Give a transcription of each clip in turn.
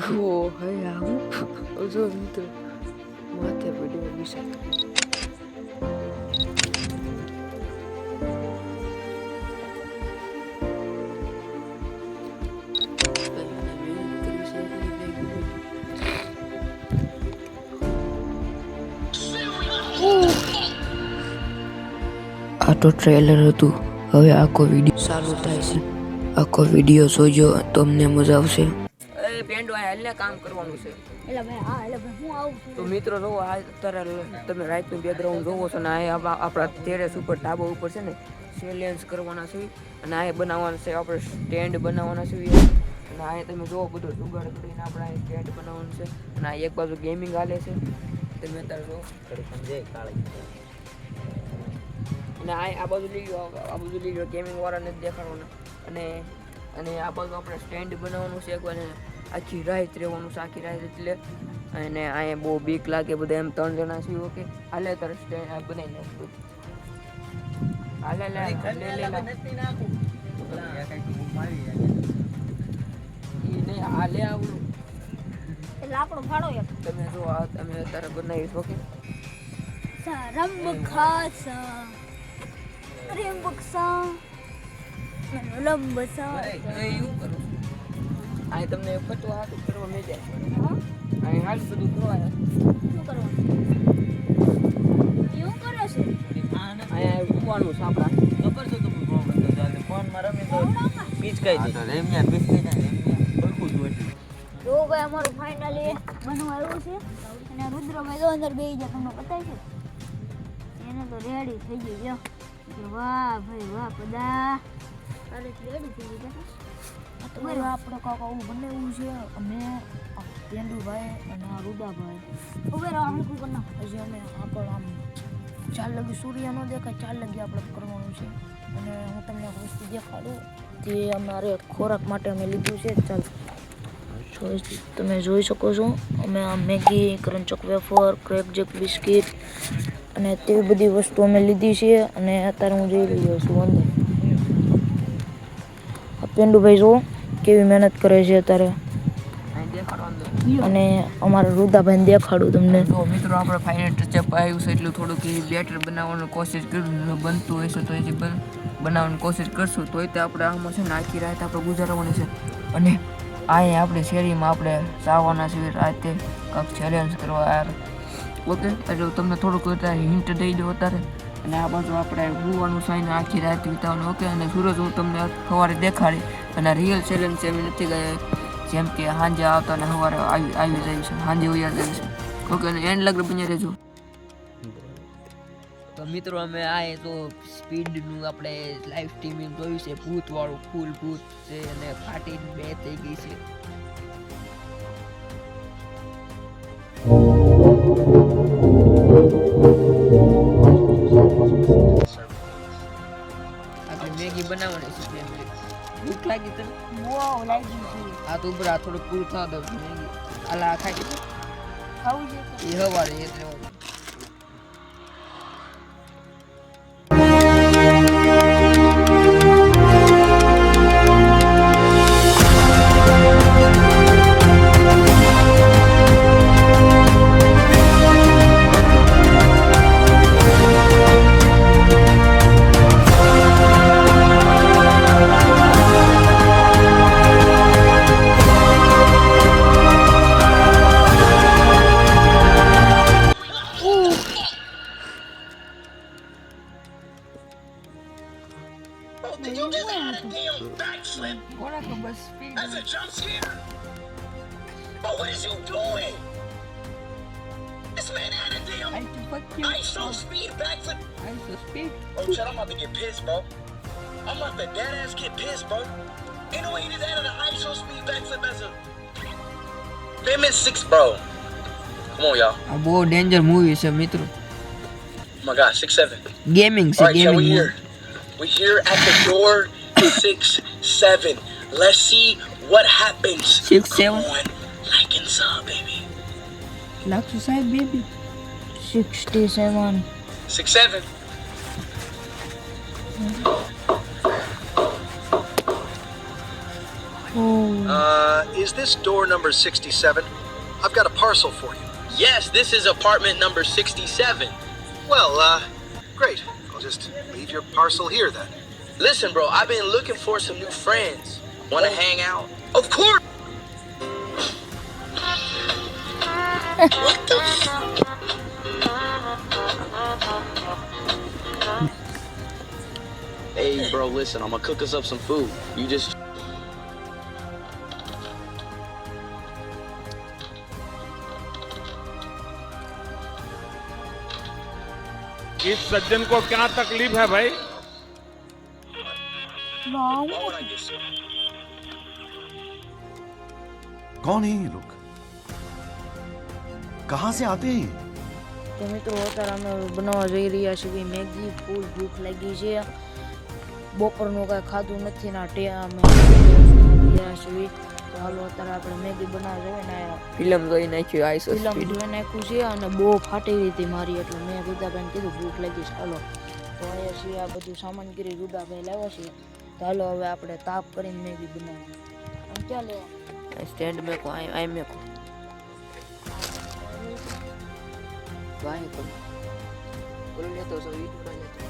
ઓ હે હું જો મિત્રો માથે પડ્યો વિશે આ તો ટ્રેલર હતું. હવે આખો વિડીયો ચાલુ થાય છે. આખો વિડીયો જોજો, તમને મજા આવશે. એ પેન્ડો હાલને કામ કરવાનું છે. એટલે ભાઈ હા એટલે ભાઈ હું આવું છું. તો મિત્રો જો આ અત્યારે તમે રાતનું બેકગ્રાઉન્ડ જોવો છો ને આ આપણા ટેરેસ ઉપર ધાબા ઉપર છે ને સેલિયન્સ કરવાના છે અને આ બનાવવાના છે આપણે સ્ટેન્ડ બનાવવાના છે અને આ તમે જોવો બધું જુગાડ કરીને આપણે આ સ્ટેન્ડ બનાવવાનું છે અને આ એક બાજુ ગેમિંગ હાલે છે તમે અત્યારે જો સમજે કાળી અને આ બાજુ લઈ ગયો ગેમિંગ વાળાને દેખાડવાના અને આ બાજુ આપણે સ્ટેન્ડ બનાવવાનું છે અને આખી રાત રહેવાનું છે આખી રાત એટલે અને અહીંયા બહુ બીક લાગે બધા એમ 3 જણા છે ઓકે હાલે તારે સ્ટેન્ડ બનાવી નાખું હાલે લે હાલે આવડું એટલે આપણો ફાળો એક તમે જો આ તમે અત્યારે બનાવીશ ઓકે રંબ ખાસા રેમ બક્ષા લંબસા એવું કરું આ તમને ફટો હાથ કરવા મેં જાય આ હાલ બધું કરવા શું કરવાનું એવું કરે છે અહીંયા ઉવાનું છે આપણા ખબર છે તો ફોનમાં રમી તો પીચ કઈ છે એમ પીચ કઈ જાય સરખું જ હોય. જો ભાઈ અમારું ફાઇનલી બનવા આવ્યું છે અને રુદ્રભાઈ તો અંદર બેસી જાય તમને પતાય છે એને તો રેડી થઈ ગઈ જો વાહ ભાઈ વાહ પદા અરે રેડી થઈ ગઈ તો આપણે કાકા આવું બનાવ્યું છે અમે પેન્ડુભાઈ અને આ રૂદાભાઈ ઉભે રહો હરખું કર નાખ હજી અમે આગળ આમ 4 લગી સૂર્ય ન દેખાય 4 લગી આપણે કરવાનું છે અને હું તમને એક વસ્તુ દેખાડું તે અમારે ખોરાક માટે અમે લીધું છે. ચાલ તમે જોઈ શકો છો અમે આ મેગી ક્રંચક વેફર ક્રેક જેક બિસ્કિટ અને તેવી બધી વસ્તુ અમે લીધી છે અને અત્યારે હું જઈ રહ્યો છું અંદર. આ પેન્ડુભાઈ જો કેવી મહેનત કરે છે અત્યારે અને અમારા રુદાભાઈને દેખાડું તમને. તો મિત્રો આપણે ફાઇનલ ટચઅપ આવ્યું છે એટલું થોડુંક બેટર બનાવવાની કોશિશ કર્યું બનતું હોય છે તો એ બનાવવાની કોશિશ કરશું તોય તે આપણે આમાં છે ને આખી રાત આપણે ગુજારવાની છે અને અહીંયા આપણી શેરીમાં આપણે ચાવવાના છે રાતે કાંઈક ચેલેન્જ કરવા યાર ઓકે એટલે તમને થોડુંક અત્યારે હિન્ટ દઈ દઉં અત્યારે અને આ બાજુ આપણે હોવાનું સાઈને આખી રાત વિતાવવાનું ઓકે અને સૂરજ હું તમને સવારે દેખાડી અને રિયલ ચેલેન્જ છે એમ નથી ગયા જેમ કે સાંજે આવતા અને સવારે આવી જાય છે સાંજે ઉયા જાય છે ઓકે અને એન્ડ લગ્ન બન્યા રહેજો. તો મિત્રો અમે આ તો સ્પીડનું આપણે લાઈવ સ્ટ્રીમિંગ જોયું છે ભૂતવાળું ફૂલ ભૂત છે અને ફાટીને બે થઈ ગઈ છે. આપણે મેગી બનાવવાની છે ભૂખ લાગી તને બહુ લાગી છે આ તો ઉભરા થોડું પૂરું થવા દઉં મેગી આલા ખાઈ ગયું ખાવું છે એ હવારે એટલે Did you just add a damn backflip કોના ખબર speed as a jump scare? But what is you doing? This man had a damn I can fuck you ISO speed backflip. I'm so speed Oh shit, I'm about to get pissed, bro. I'm about to dead ass get pissed, bro. Ain't no way he just added an ISO speed backflip as a Famous 6, bro. Come on, y'all. આ બહુ danger movie છે મિત્રો Oh my god, 6-7. Gaming છે Alright, so gaming we're here at the door 6-7. Let's see what happens. 6-7. Come on, like and sub, baby. લાખો સાહેબ baby 67 6-7. oh Is is this door number 67? I've got a parcel for you. Yes, this is apartment number 67. Well, great. I'll just leave your parcel here then. Listen, bro, I've been looking for some new friends. Wanna hang out? Of course! What the Hey, bro, listen, I'm gonna cook us up some food. You just... इस सज्जन को क्या तकलीफ है भाई? कौन है ये लोग? कहाँ से आते हैं? તો મિત્રો અત્યારે અમે બનાવવા જઈ રહ્યા છીએ મેગી. ફૂલ ભૂખ લાગી છે, બપોરનું કાંઈ ખાધું નથી ને અમે ગયા છીએ. તો હાલો અત્યારે આપણે મેગી બનાવવા જઈએ ને ફિલ્મ જોઈ નાખ્યું આઈસો ફિલ્મ સ્પીડ. જોઈ નાખ્યું છે અને બહુ ફાટી ગઈ હતી મારી, એટલે મેં રૂદાભાઈને કીધું ભૂખ લાગી છે હાલો. તો અહીંયા છીએ આ બધું સામાનગીરી રૂદાભાઈ લાવ્યા છે. તો હાલો હવે આપણે તાપ કરીને મેગી બનાવીએ. આમ ક્યાં લેવા? સ્ટેન્ડ મેકો આઈ મેકો વાય કો બોલો લેતો છો વીડિયો લેતો.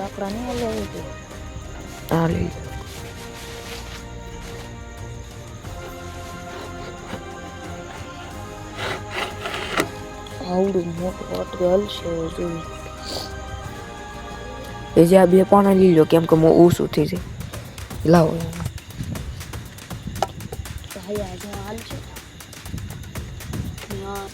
લાકડા નહીં લેવું હતું. આ લઈ આવડું મોટું અટકલ છે જોઈ. એ જે આ બે પાણા લઈ લો કેમ કે મો ઓછું થઈ જાય. લાવો ભાઈ આજે હાલ છે. હા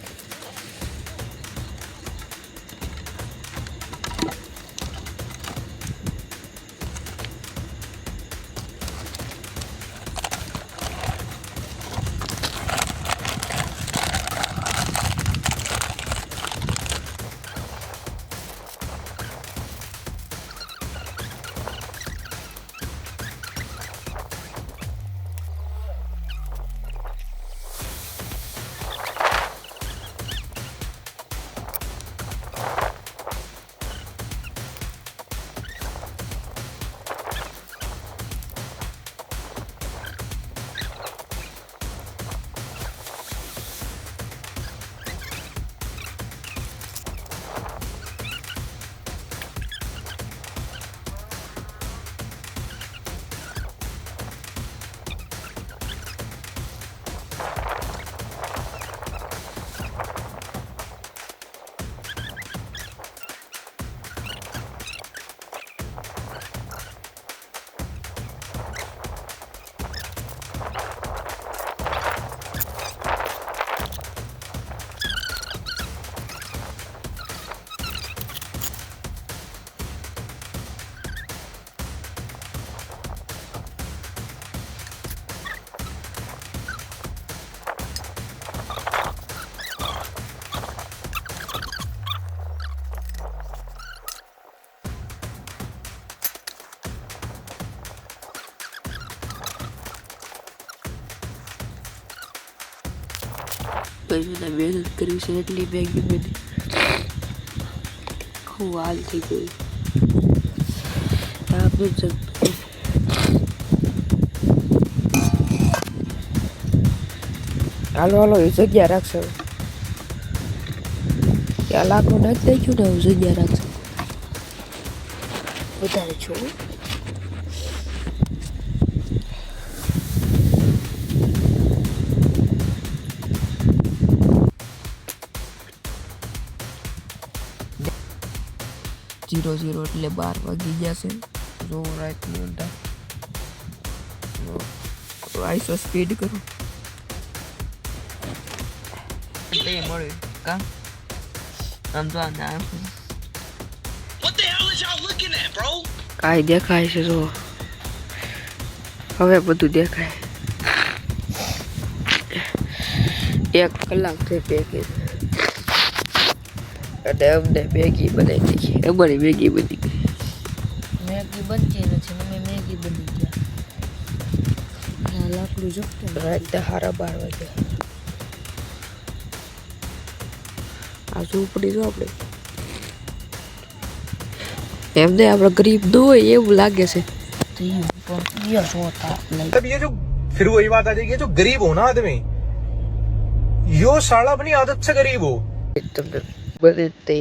પછી મહેનત કરી છે એટલી મેગી બની. ખૂબ હાલ થઈ ગઈ. આપણે જ હાલો હાલો એ જગ્યા રાખશે. ત્યાં લાકડું નાખી નાખ્યું ને હવે જગ્યા રાખશે. વધારે છો જીરો જીરો એટલે 12 વાગી ગયા છે. જો રાતની અંદર આઈસો સ્પીડ કરું એટલે મળે કા આમ તો આને What the hell is y'all looking at, bro? કાંઈ દેખાય છે. જો હવે બધું દેખાય. 1 કલાક થઈ પેકી અને અમને મેગી બનાવી દીધી. અમારી મેગી બની ગઈ. મેગી બનતી નથી, મમ્મી મેગી બની ગયા. આ લાકડું જપતું રાતના 12:30 વાગ્યા. આ ઝૂંપડી જો આપણે એમને આપણે ગરીબ ન હોય એવું લાગે છે. થયું પણ યસ હોતા નહીં. तब ये जो फिर वही बात आ जाएगी ये जो गरीब हो ना आदमी यो साला अपनी आदत से गरीब हो તમને બને તે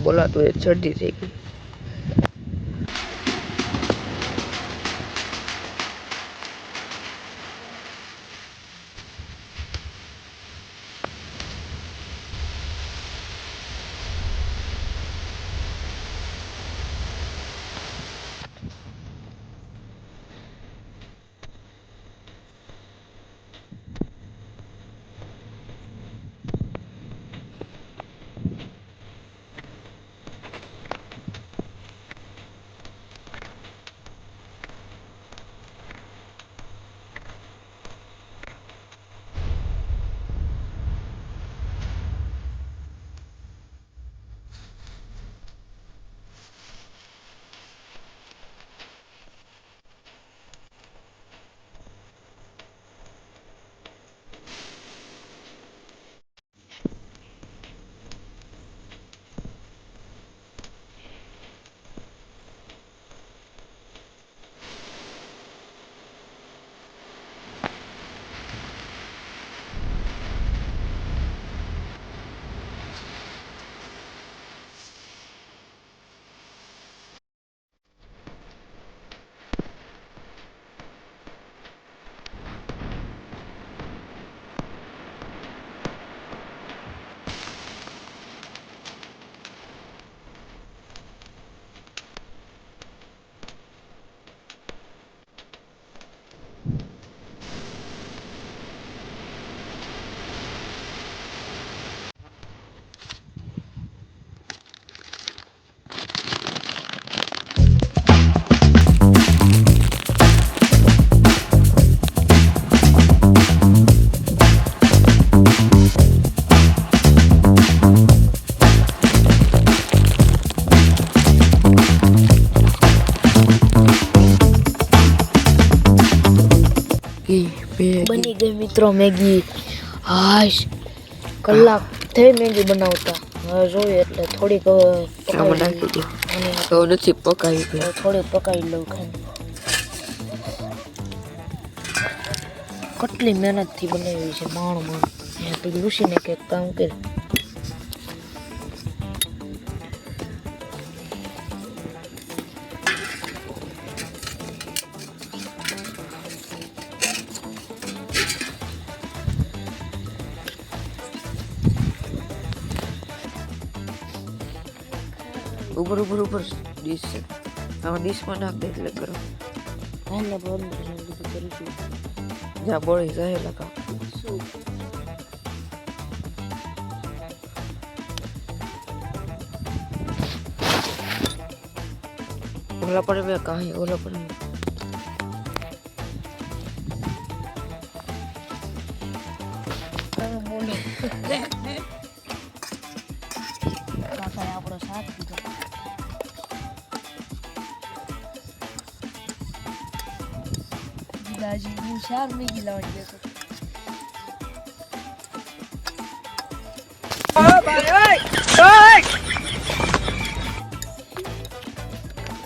બોલાતું એ શરદી થઈ ગઈ. બની ગઈ મિત્રો મેગી. હાશ કલાક થઈ મેગી બનાવતા. હવે જોઈએ એટલે થોડીક આમાં નાખી દો. તો નથી પકાવી ગઈ. થોડીક પકાવી લઉં ખાલી. કેટલી મહેનતથી બનાવી છે માણ મેં તો લૂસીને કંઈક કામ કર્યું. ઉપર ડીશ છે. આમાં ડીશમાં નાખ દે એટલે કરો. હાલને બંધ બધું કરીશું. જ્યાં બળી જાય લગા. ઓલા પર મેં કાંઈ ઓલા પર કાકાએ આપણો સાથ દીધો. દાજી હું શાક મેગી લાવવાની ગયો હતો.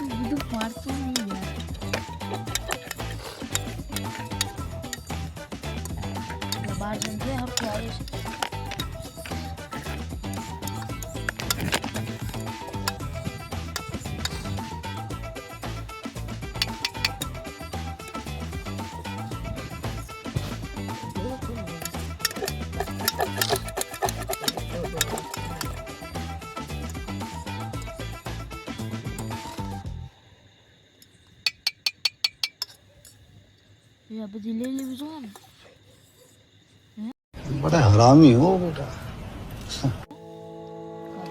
બધું મારતું નહીં યાર. બાર જણ છે હપ્તે આવે છે. આ બધી લઈ લેવી જોઈએ ને. बड़ा हरामी हो बेटा.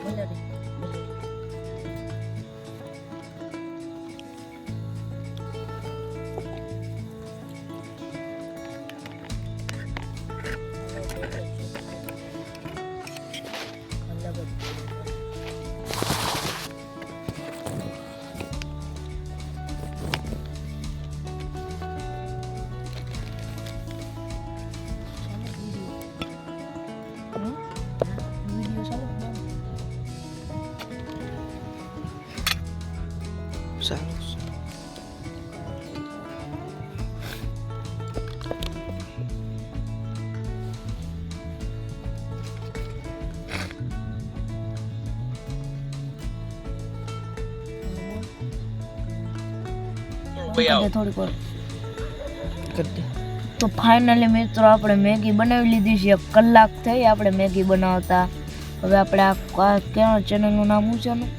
ભલે રે. અલગ જ વિડીયો સારું થોડીક વાર કરી દે. તો ફાઇનલી મિત્રો આપણે મેગી બનાવી લીધી છે. 1 કલાક થઈ આપણે મેગી બનાવતા. હવે આપણે આ કેનો ચેનલનું નામ શું છે આનું?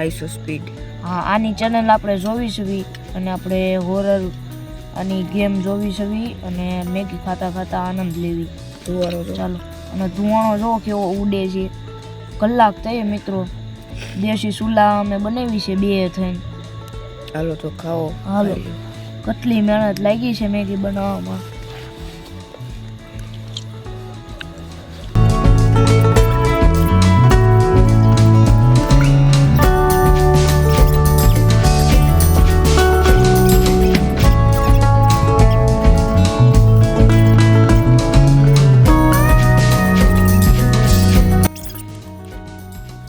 Iso speed. હા, આની ચેનલ આપણે જોવી છે અને આપણે હોરર આની ગેમ જોવી છે અને મેગી ખાતા ખાતા આનંદ લેવી. ચાલો. અને ધુવાણો જો કેવો ઉડે છે. કલાક થઈ મિત્રો. દેશી ચૂલા અમે બનાવી છે 2 થઈને. હાલો તો ખાઓ. હાલો. કેટલી મહેનત લાગી છે મેગી બનાવવામાં.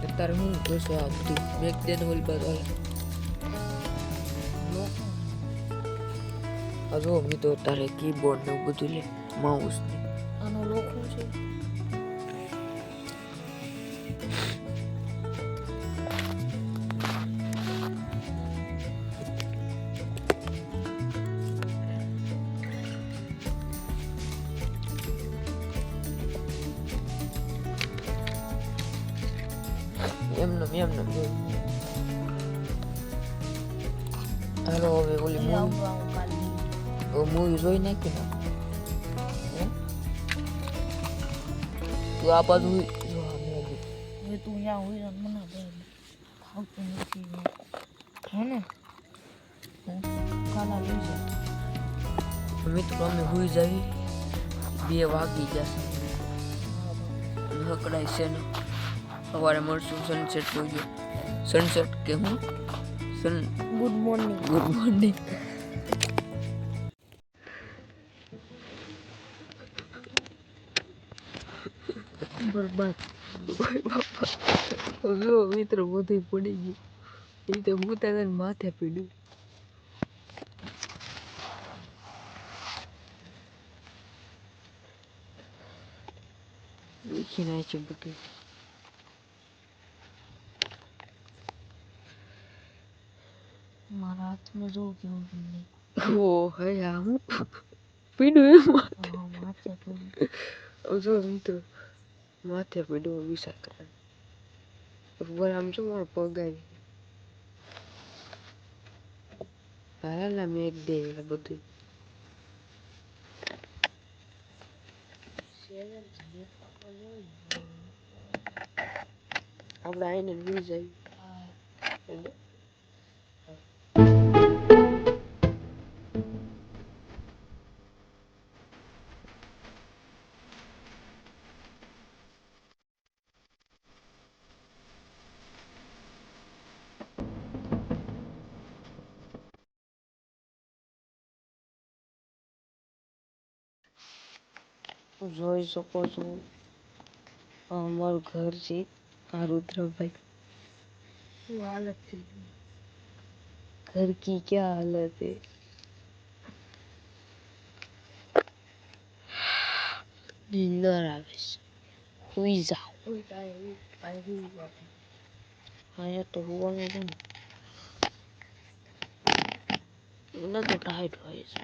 અત્યારે હું જોશો આ બધું મેક દે ને ઓલી બાજુ આ જો મિત્રો તારે કીબોર્ડ ને બધું લે માઉસ ને આનો લોખો છે. એમને હાલો હવે ઓલી મૂવી જોઈ નાખી ને તું આ બાજુ હવે તું ત્યાં હોય ને મને ભાવતું નથી હે ને કાલા લઈ જા. મિત્રો અમે હુઈ જાવી 2 વાગી જશે હકડાય છે ને સવારે મળશું સનસેટ જોઈએ. સનસેટ કે હું ગુડ મોર્નિંગ. Good morning. બરબાદ. જો મિત્રો બધું પડી ગયું એ તો હું માથે પીડ્યું. દેખી નાય છે બધું. મારા હાથમાં જો કેવું નહીં. ઓ હે આ હું પીડ્યું એમ માથે. માથે પડ્યું. જો મિત્રો માથે પીડ્યું વિચાર કરે ઉપર આમ જો મારો પગ આવી હાલા મેં એક દે બધું આપણે આઈને ભૂલી જાય. જોઈ શકો છો આ અમારું ઘર છે. આ रुद्रभाई શું હાલત થઈ घर की क्या हालत है. નીંદર આવે છે હુઈ જાઓ. અહીંયા તો હોવાનું છે ને એને તો ટાઈટ હોય છે.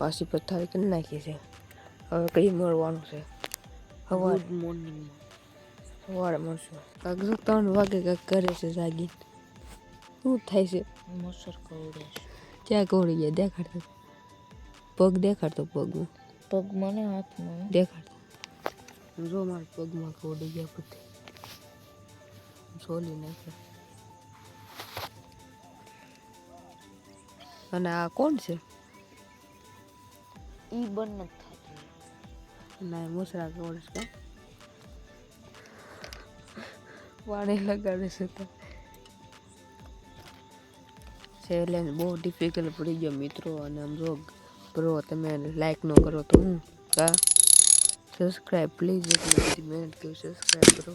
પાછી પથારી કરી નાખી છે હવે કઈ મળવાનું છે સવાર ગુડ મોર્નિંગમાં સવારે મળશું કાંક જો 3 વાગે કાંક કરે છે જાગી શું થાય છે મસર કવડે છે. ક્યાં કોળી ગયા દેખાડતો પગ દેખાડતો પગમાં પગમાં ને હાથમાં. દેખાડતો જો મારા પગમાં કોડી ગયા બધે સોલી નાખ્યો અને આ કોણ છે ઈ બંધ નથી થતું. ના મસરા કોણ છે પાણી લગાડે છે તો ચેલેન્જ બહુ ડિફિકલ્ટ પડી ગયો મિત્રો અને આમ જો બ્રો તમે લાઈક ન કરો તો હું કા સબસ્ક્રાઈબ પ્લીઝ એટલી બધી મહેનત કરી સબસ્ક્રાઈબ કરો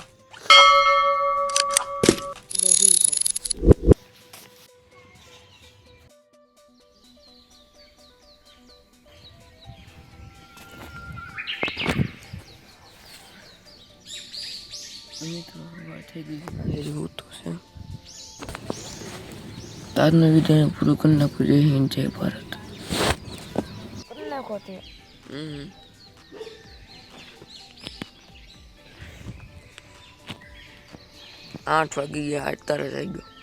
મિત્રો સવાર થઈ ગઈ છે જેવું તો છે આજનો વિડીયો પૂરું કરી નાખું જય હિન્દ જય ભારત કરી નાખો તે 8 વાગી ગયા 8 તારે થઈ ગયો